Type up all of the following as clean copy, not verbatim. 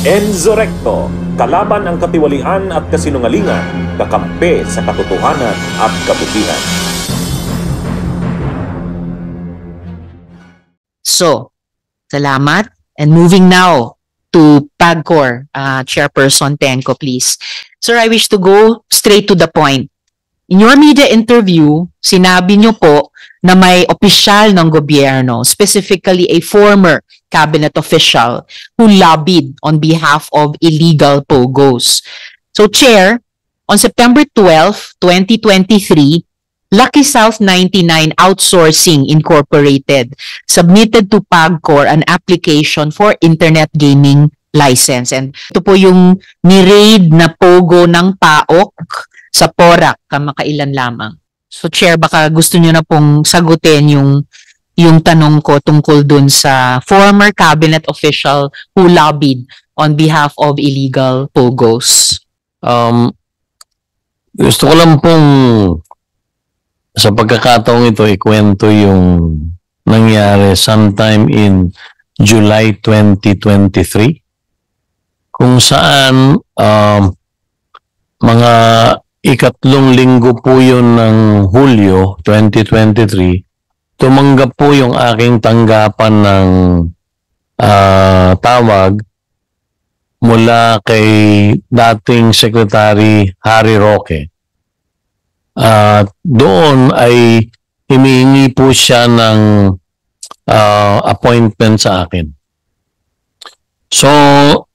Enzo Recto, kalaban ang katiwalian at kasinungalingan, kakampi sa katotohanan at kabutihan. So, salamat. And moving now to PAGCOR, Chairperson Tenco, please. Sir, I wish to go straight to the point. In your media interview, sinabi niyo po na may opisyal ng gobyerno, specifically a former cabinet official who lobbied on behalf of illegal POGOs. So, Chair, on September 12, 2023, Lucky South 99 Outsourcing Incorporated submitted to PAGCOR an application for internet gaming license. And ito po yung ni-raid na POGO ng PAOK sa Porac, kamakailan lamang. So, Chair, baka gusto nyo na pong sagutin yung tanong ko tungkol dun sa former cabinet official who lobbied on behalf of illegal POGOs. Gusto ko lang pong sa pagkakataong ito ikwento yung nangyari sometime in July 2023 kung saan mga ikatlong linggo po yun ng Hulyo 2023, tumanggap po yung aking tanggapan ng tawag mula kay dating Secretary Harry Roque. Doon ay humihingi po siya ng appointment sa akin. So,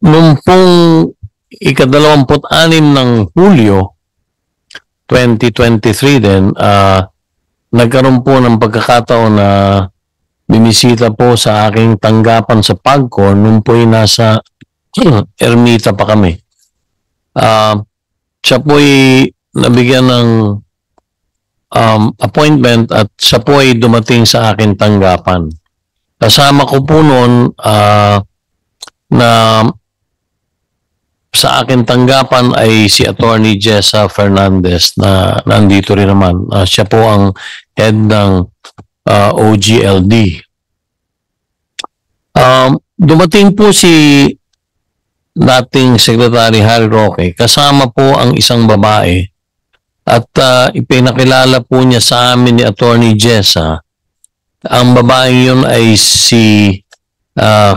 nung pong ika-26 ng Hulyo 2023 din, nagkaroon po ng pagkakataon na binisita po sa aking tanggapan sa PAGCOR nung po'y nasa Ermita pa kami. Siya po'y nabigyan ng appointment at siya po'y dumating sa aking tanggapan. Kasama ko po noon na sa akin tanggapan ay si Attorney Jessa Fernandez na nandito rin naman. Siya po ang head ng OGLD. Dumating po si dating Secretary Harry Roque, kasama po ang isang babae at ipinakilala po niya sa amin ni Attorney Jessa. Ang babaeng yun ay si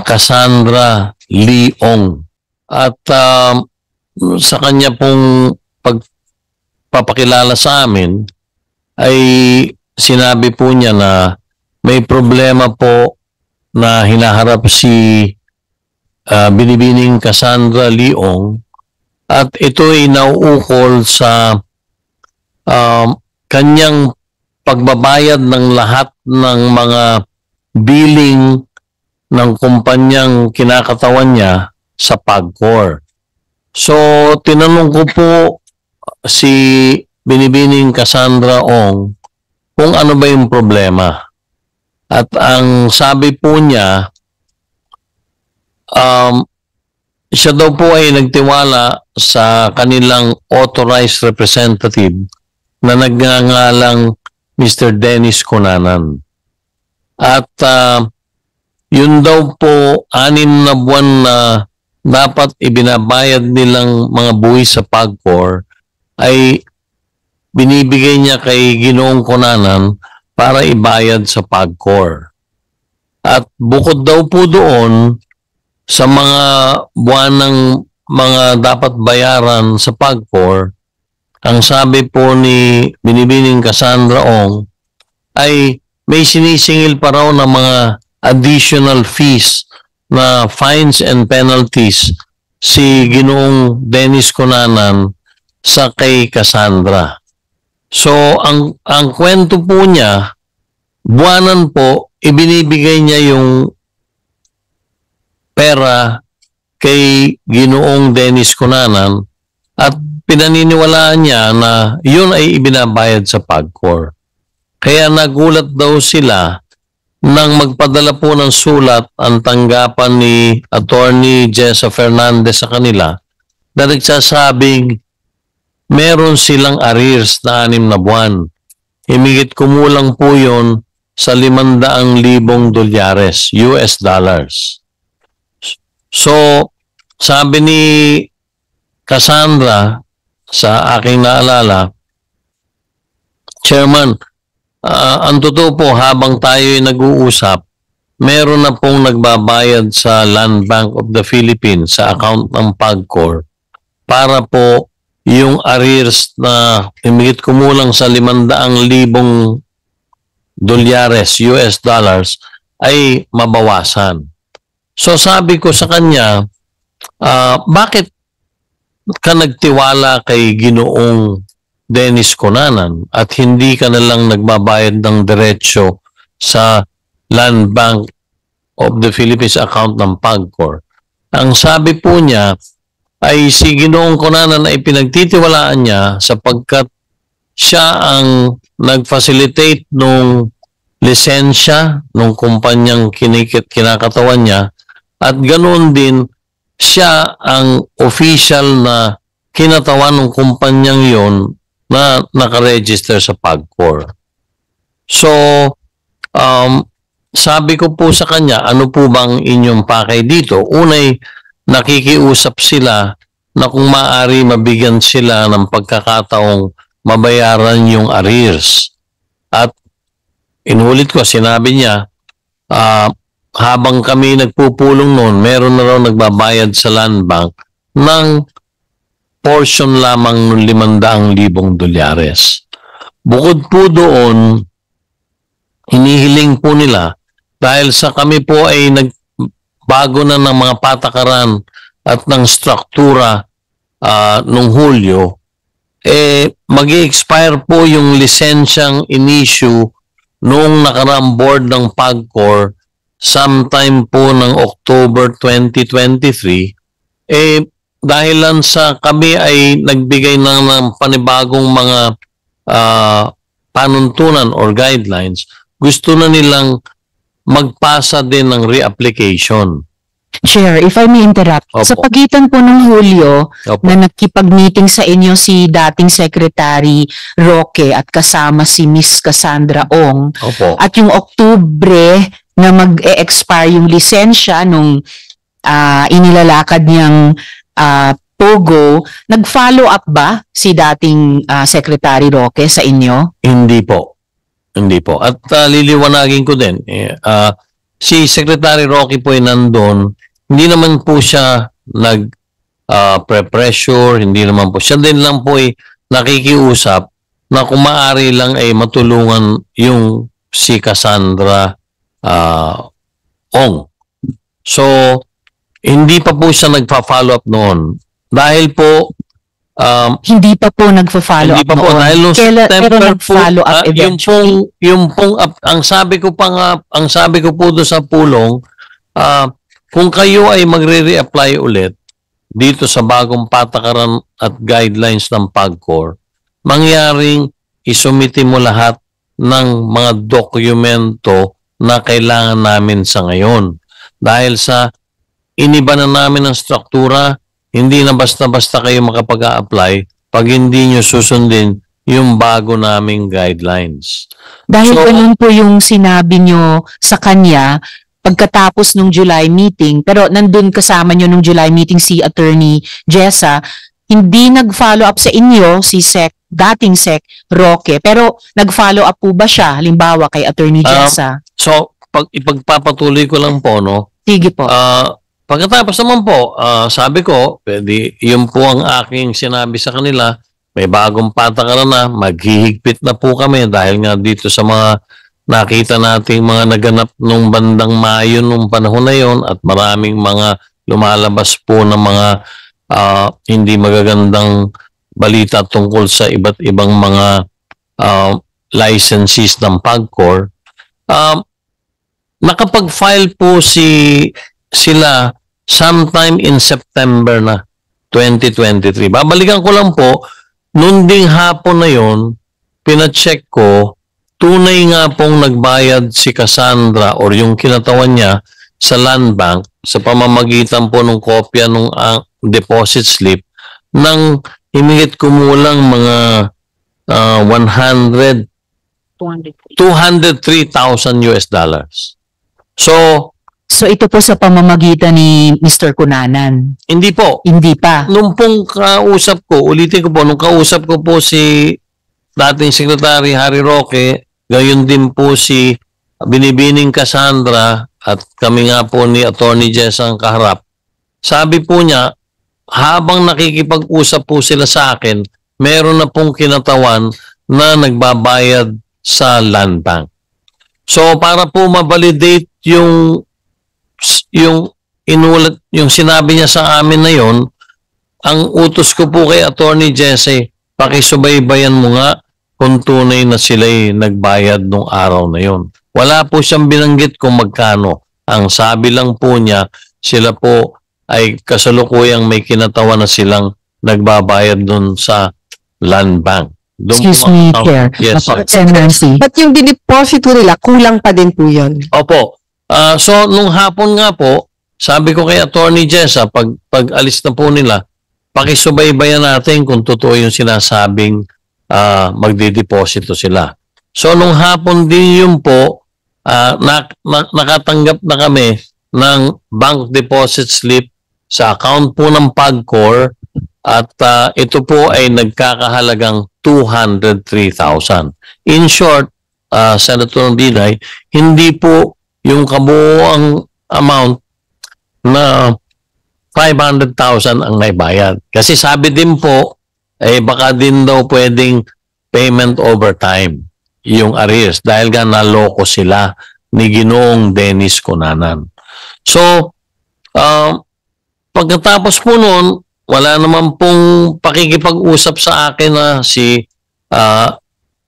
Cassandra Leong. At sa kanya pong pagpapakilala sa amin ay sinabi po niya na may problema po na hinaharap si Binibining Cassandra Leong at ito ay nauukol sa kanyang pagbabayad ng lahat ng mga billing ng kumpanyang kinakatawan niya sa PAGCOR. So, tinanong ko po si Binibining Cassandra Ong kung ano ba yung problema. At ang sabi po niya, siya daw po ay nagtiwala sa kanilang authorized representative na nagngangalang Mr. Dennis Cunanan. At yun daw po 6 na buwan na dapat ibinabayad nilang mga buwis sa PAGCOR ay binibigay niya kay Ginoong Cunanan para ibayad sa PAGCOR. At bukod daw po doon sa mga buwan ng mga dapat bayaran sa PAGCOR, ang sabi po ni Binibining Cassandra Ong ay may sinisingil pa raw na mga additional fees na fines and penalties si Ginoong Dennis Cunanan sa kay Cassandra. So, ang kwento po niya, buwanan po, ibinibigay niya yung pera kay Ginoong Dennis Cunanan at pinaniniwalaan niya na yun ay ibinabayad sa PAGCOR. Kaya nagulat daw sila nang magpadala po ng sulat ang tanggapan ni Attorney Jessa Fernandez sa kanila na nagsasabing meron silang arrears na 6 na buwan. Himigit kumulang po yun sa $500,000 US dollars. So, sabi ni Cassandra, sa aking naalala, Chairman, ang totoo po, habang tayo ay nag-uusap, meron na pong nagbabayad sa Land Bank of the Philippines sa account ng PAGCOR para po yung arrears na himigit kumulang sa 500,000 dolyares, US dollars, ay mabawasan. So sabi ko sa kanya, bakit ka nagtiwala kay Ginoong Dennis Cunanan at hindi ka na lang nagbabayad ng diretsyo sa Land Bank of the Philippines account ng PAGCOR? Ang sabi po niya ay si Ginoong Cunanan ay pinagtitiwalaan niya sapagkat siya ang nag-facilitate nung lisensya nung kumpanyang kinakatawan niya at ganoon din siya ang official na kinatawan ng kumpanyang yon na nakaregister sa PAGCOR. So, sabi ko po sa kanya, ano po bang inyong pakay dito? Unay, nakikiusap sila na kung maaari mabigyan sila ng pagkakataong mabayaran yung arrears. At inulit ko, sinabi niya, habang kami nagpupulong noon, meron na raw nagbabayad sa Land Bank ng portion lamang ng 500,000 dolyares. Bukod po doon, hinihiling po nila dahil sa kami po ay nagbago na ng mga patakaran at ng struktura nung Hulyo, mag-i-expire po yung lisensyang in-issue noong nakaraang board ng PAGCOR sometime po ng October 2023, dahilan sa kami ay nagbigay ng panibagong mga panuntunan or guidelines, gusto na nilang magpasa din ng reapplication. Chair, if I may interrupt, Opo. sa pagitan po ng Hulyo Opo. na nakipag-meeting sa inyo si dating Secretary Roque at kasama si Miss Cassandra Ong, Opo. at yung Oktubre na mag-e-expire yung lisensya nung inilalakad niyang Pogo, nag-follow up ba si dating Secretary Roque sa inyo? Hindi po. Hindi po. At liliwanagin ko din, si Secretary Roque po ay nandun, hindi naman po siya nag-pressure, hindi naman po. Siya din lang po ay nakikiusap na kung maaari lang ay matulungan yung si Cassandra Ong. So, hindi pa po siya nagpa-follow up noon. Dahil po, Hindi pa po nagfa-follow hindi up pa po. noon. Dahil nung Pero September po, nag-follow up eventually. yung pong, ang sabi ko pa nga, ang sabi ko po doon sa pulong, kung kayo ay magre-reapply ulit dito sa bagong patakaran at guidelines ng PAGCOR, mangyaring isumiti mo lahat ng mga dokumento na kailangan namin sa ngayon. Dahil sa iniba na namin ang struktura, hindi na basta-basta kayo makapag-a-apply pag hindi nyo susundin yung bago naming guidelines. Dahil So, ganun po yung sinabi nyo sa kanya pagkatapos nung July meeting, pero nandun kasama nyo nung July meeting si Attorney Jessa, hindi nag-follow up sa inyo si dating Sec Roque, pero nag-follow up po ba siya, halimbawa kay Attorney Jessa? So, ipagpapatuloy ko lang po, no? Sige po. Pagkatapos naman po, sabi ko, pwede, yun po ang aking sinabi sa kanila, may bagong patakaran na, maghihigpit na po kami dahil nga dito sa mga nakita nating mga naganap nung bandang Mayo nung panahon na yon at maraming mga lumalabas po ng mga hindi magagandang balita tungkol sa iba't ibang mga licensees ng PAGCOR. Nakapag-file po sila sometime in September na 2023. Babalikan ko lang po, noon ding hapon na yon, pina-check ko, tunay nga pong nagbayad si Cassandra or yung kinatawan niya sa Land Bank sa pamamagitan po ng kopya ng deposit slip ng himigit kumulang mga 203,000 US dollars. So, So ito po sa pamamagitan ni Mr. Cunanan. Hindi po. Hindi pa. Nung pong kausap ko, ulitin ko po, nung kausap ko po si dating Secretary Harry Roque, gayon din po si Binibining Cassandra at kami nga po ni Attorney Jess ang kaharap. Sabi po niya, habang nakikipag-usap po sila sa akin, meron na pong kinatawan na nagbabayad sa land bank. So para po ma-validate yung inulat, yung sinabi niya sa amin na yon, ang utos ko po kay Attorney Jesse, pakisubaybayan mo nga kung tunay na sila'y nagbayad nung araw na yon. Wala po siyang binanggit kung magkano. Ang sabi lang po niya, sila po ay kasalukuyang may kinatawan na silang nagbabayad dun sa land bank. Excuse me, Chair. Yes, sir. Sen. Nancy. But yung diniposito nila, kulang pa din po yun. Opo. So, nung hapon nga po, sabi ko kay Attorney Jessa, pag alis na po nila, pakisubaybayan natin kung totoo yung sinasabing magdideposito sila. So, nung hapon din yun po, nakatanggap na kami ng bank deposit slip sa account po ng PAGCOR at ito po ay nagkakahalagang 203,000. In short, Senator Binay, hindi po yung kabuoang amount na 500,000 ang naibayad. Kasi sabi din po, baka din daw pwedeng payment over time yung arrears dahil nga naloko sila ni Ginoong Dennis Cunanan. So, pagkatapos po noon, wala naman pong pakikipag-usap sa akin na si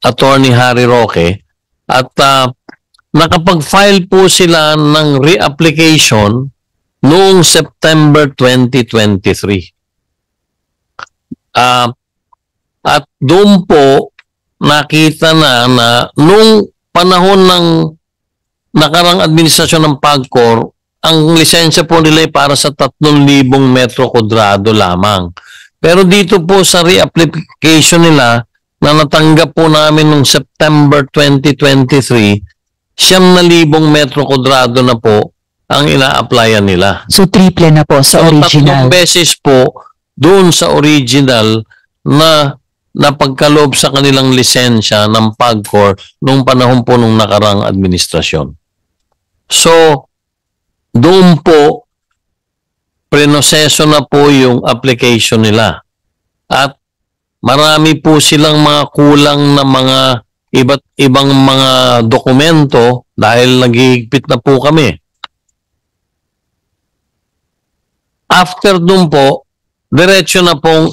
Attorney Harry Roque at nakapag-file po sila ng reapplication noong September 2023. At doon po nakita na nung panahon ng nakarang administrasyon ng PAGCOR, ang lisensya po nila ay para sa 3,000 metro kwadrado lamang. Pero dito po sa reapplication nila na natanggap po namin noong September 2023, 9,000 metro kwadrado na po ang ina-applyan nila. So triple na po sa original. 3 beses po doon sa original na napagkaloob sa kanilang lisensya ng PAGCOR nung panahon po nung nakarang administrasyon. So, doon po, prenoseso na po yung application nila. At marami po silang mga kulang na mga iba't ibang mga dokumento dahil naghihigpit na po kami. After doon po, diretso na pong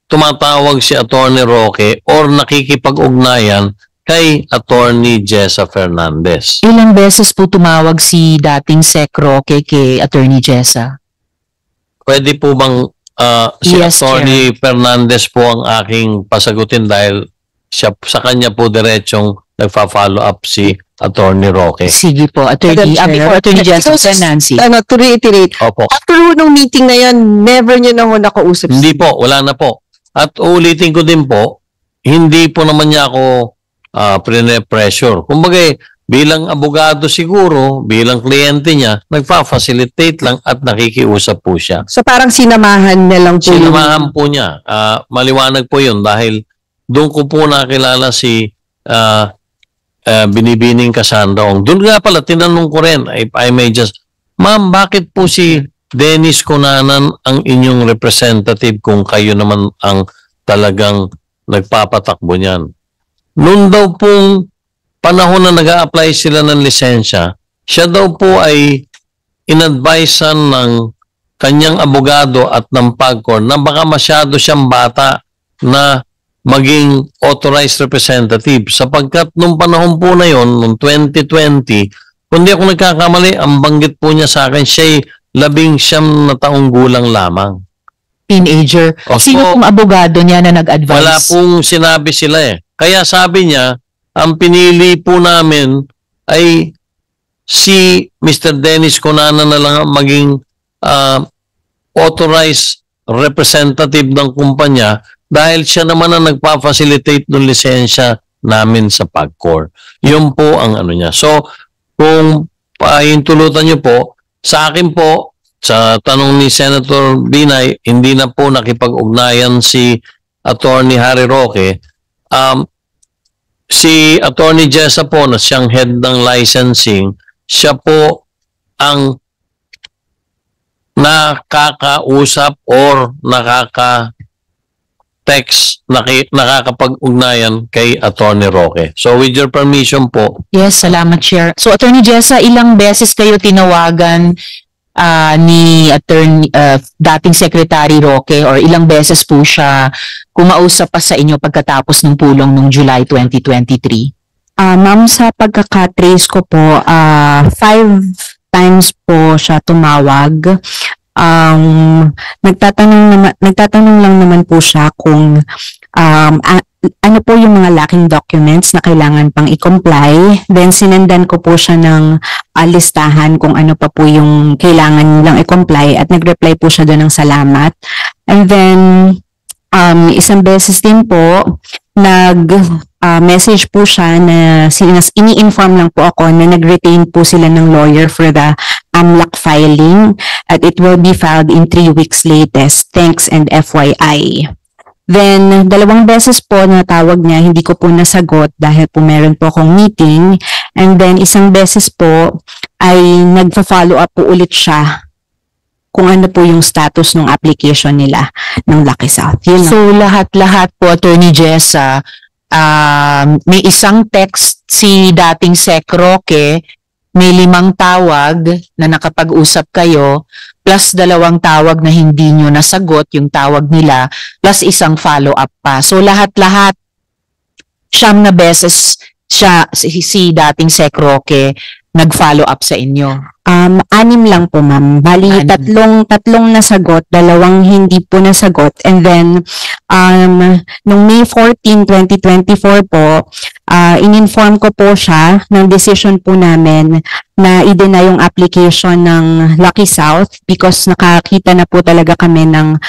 tumatawag si Attorney Roque or nakikipag-ugnayan kay Attorney Jessa Fernandez. Ilang beses po tumawag si dating Sec Roque kay Attorney Jessa? Pwede po bang si Yes, Attorney Fernandez po ang aking pasagutin dahil siya, sa kanya po diretsong nagfa-follow up si Attorney Roque. Sige po, Attorney. Before Attorney Jessa, Sen. Nancy. To reiterate, Opo. after nung meeting na yan, never nyo na ho nakausap. Hindi po, wala na po. At ulitin ko din po, hindi po naman niya ako pressure. Kumbaga, bilang abogado siguro, bilang kliyente niya, nagfa-facilitate lang at nakikiusap po siya. So parang sinamahan na lang po. Sinamahan po niya. Maliwanag po yun dahil doon ko po nakilala si Binibining Cassandra. Doon nga pala, tinanong ko rin, if I may just, ma'am, bakit po si Dennis Cunanan ang inyong representative kung kayo naman ang talagang nagpapatakbo niyan? Noon daw pong panahon na nag-a-apply sila ng lisensya, siya daw po ay inadvisean ng kanyang abogado at ng PAGCOR na baka masyado siyang bata na maging authorized representative sapagkat nung panahon po na yon, noong 2020, kung di ako nagkakamali, ang banggit po niya sa akin, siya'y 19 na taong gulang lamang. Teenager. Sino pong abogado niya na nag-advise? Wala pong sinabi sila eh. Kaya sabi niya, ang pinili po namin ay si Mr. Dennis Cunanan na lang maging authorized representative ng kumpanya dahil siya naman ang nagpa-facilitate ng lisensya namin sa PAGCOR. Yun po ang ano niya. So, kung pahintulutan niyo po, Sa akin po, sa tanong ni Senator Binay, hindi na po nakipag-ugnayan si Attorney Harry Roque. Si Attorney Jessa po na siyang head ng licensing, siya po ang nakakausap or nakaka-text, nakakapag-ugnayan kay Attorney Roque. So with your permission po, Yes, salamat, Chair. So, Attorney Jessa, ilang beses kayo tinawagan ni dating Secretary Roque, or ilang beses po siya kumausap pa sa inyo pagkatapos ng pulong noong July 2023? Ma'am, sa pagkakatrace ko po, 5 times po siya tumawag. Nagtatanong lang naman po siya kung ano po yung mga lacking documents na kailangan pang i-comply. Then sinendan ko po siya ng listahan kung ano pa po yung kailangan nilang i-comply, at nag-reply po siya doon ng salamat. And then isang beses din po message po siya na ini-inform lang po ako na nag-retain po sila ng lawyer for the AMLAC filing, at it will be filed in 3 weeks latest. Thanks and FYI. Then, 2 beses po na tawag niya, hindi ko po nasagot dahil po meron po akong meeting. And then, 1 beses po ay nagpa-follow up po ulit siya kung ano po yung status ng application nila ng Lucky South. Yun So, lahat-lahat po, Attorney Jessa, may isang text si dating Sec Roque, may 5 tawag na nakapag-usap kayo, plus 2 tawag na hindi nyo nasagot yung tawag nila, plus 1 follow-up pa. So lahat-lahat, 9 na beses siya, si dating Sec Roque nag-follow up sa inyo. 6 lang po, ma'am. Bali, 3 nasagot, 2 hindi po nasagot. And then, nung May 14, 2024 po, in-inform ko po siya ng decision po namin na i-deny yung application ng Lucky South because nakakita na po talaga kami ng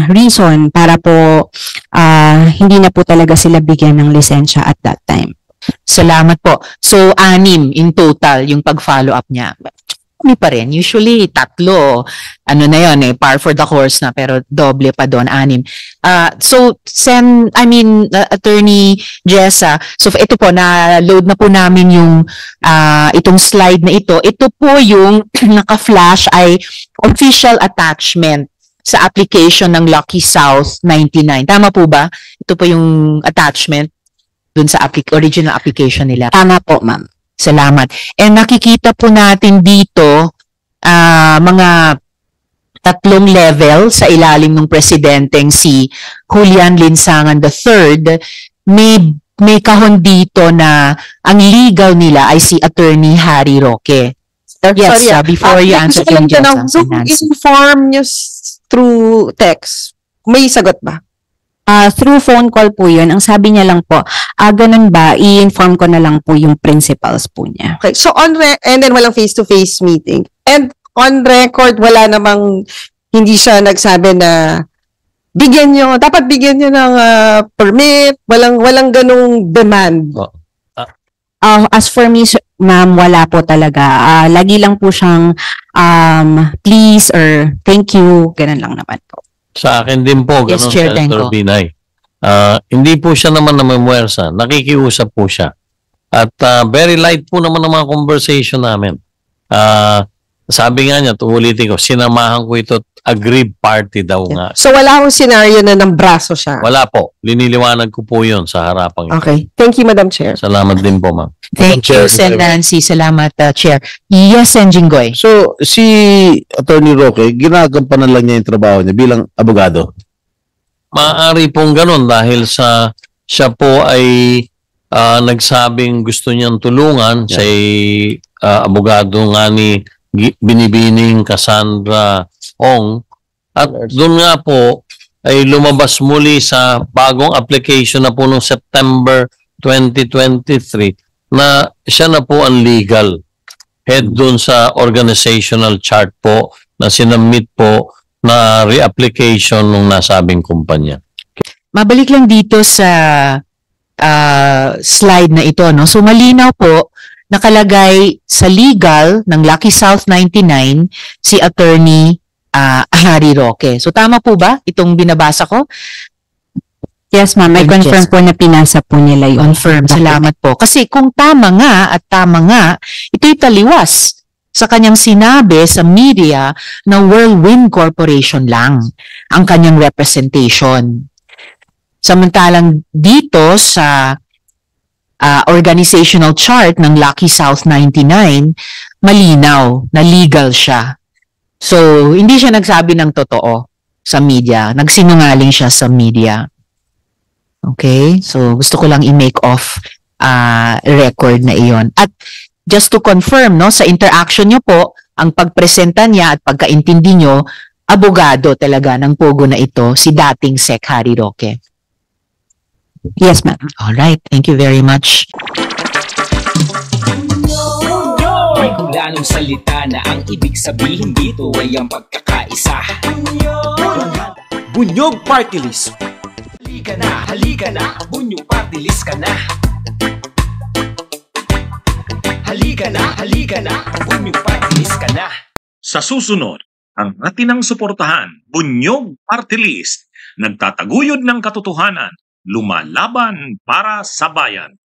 reason para po hindi na po talaga sila bigyan ng lisensya at that time. Salamat po. So, 6 in total yung pag-follow up niya. Kami pa rin. Usually, 3. Ano na yun par for the course na, pero doble pa doon, 6. So, Attorney Jessa, so ito po, na-load na po namin yung itong slide na ito. Ito po yung naka-flash ay official attachment sa application ng Lucky South 99. Tama po ba? Ito po yung attachment dun sa original application nila. Tama po, ma'am. Salamat. And nakikita po natin dito mga 3 level sa ilalim ng presidenteng si Julian Linsangan III. May kahon dito na ang legal nila ay si Attorney Harry Roque. Yes, before you answer Gusto ko lang tanong, so inform nyo through text, may sagot ba? Through phone call po yun. Ang sabi niya lang po, ganun ba, i-inform ko na lang po yung principals po niya. Okay, so and then walang face-to-face meeting. And on record, wala namang, hindi siya nagsabi na dapat bigyan nyo ng permit, walang ganung demand. As for me, ma'am, wala po talaga. Lagi lang po siyang please or thank you, ganun lang naman po. sa akin din po, Yes, ganun, Chair Senator Tenco. Binay. Hindi po siya naman namamwersa, nakikiusap po siya. At very light po naman ang mga conversation namin. Sabi nga niya, ulitin ko, sinamahan ko ito, aggrieved party daw nga. So wala akong scenario na ng braso siya. Wala po, liniliwanag ko po yun sa harapang ito. Okay. Thank you, Madam Chair. Salamat din po, ma'am. Thank you, Sen. Nancy. Salamat, Chair. Yes, Sen. Jinggoy. So, si Attorney Roque, ginagampanan lang niya yung trabaho niya bilang abogado. Maaari pong ganun dahil siya po ay nagsabing gusto niyang tulungan sa abogado nga ni Binibining Cassandra Ong, at doon nga po ay lumabas muli sa bagong application na po noong September 2023 na siya na po ang legal head doon sa organizational chart po na sinamit po na reapplication ng nasabing kumpanya. Mabalik lang dito sa slide na ito, no? So malinaw po nakalagay sa legal ng Lucky South 99 si Attorney Harry Roque. So tama po ba itong binabasa ko? Yes, ma'am. I confirm po na pinasa po nila yun. Confirm. Salamat po. Kasi kung tama nga, ito'y taliwas sa kanyang sinabi sa media na Whirlwind Corporation lang ang kanyang representation. Samantalang dito sa organizational chart ng Lucky South 99, malinaw na legal siya. So, hindi siya nagsabi ng totoo sa media. Nagsinungaling siya sa media. Okay? So, gusto ko lang i-make off record na iyon. At just to confirm, no, sa interaction niyo po, ang pagpresenta niya at pagkaintindi niyo, abogado talaga ng pogo na ito, si dating Sec. Harry Roque. Yes, ma'am. All right. Thank you very much. May kulanong salita na ang ibig sabihin dito ay ang pagkakaisa. Bunyog Party List. Halika na, Bunyog Party List ka na. Halika na, Bunyog Party List ka na. Sa susunod, ang atinang suportahan, Bunyog Party List, nagtataguyod ng katotohanan, lumalaban para sa bayan.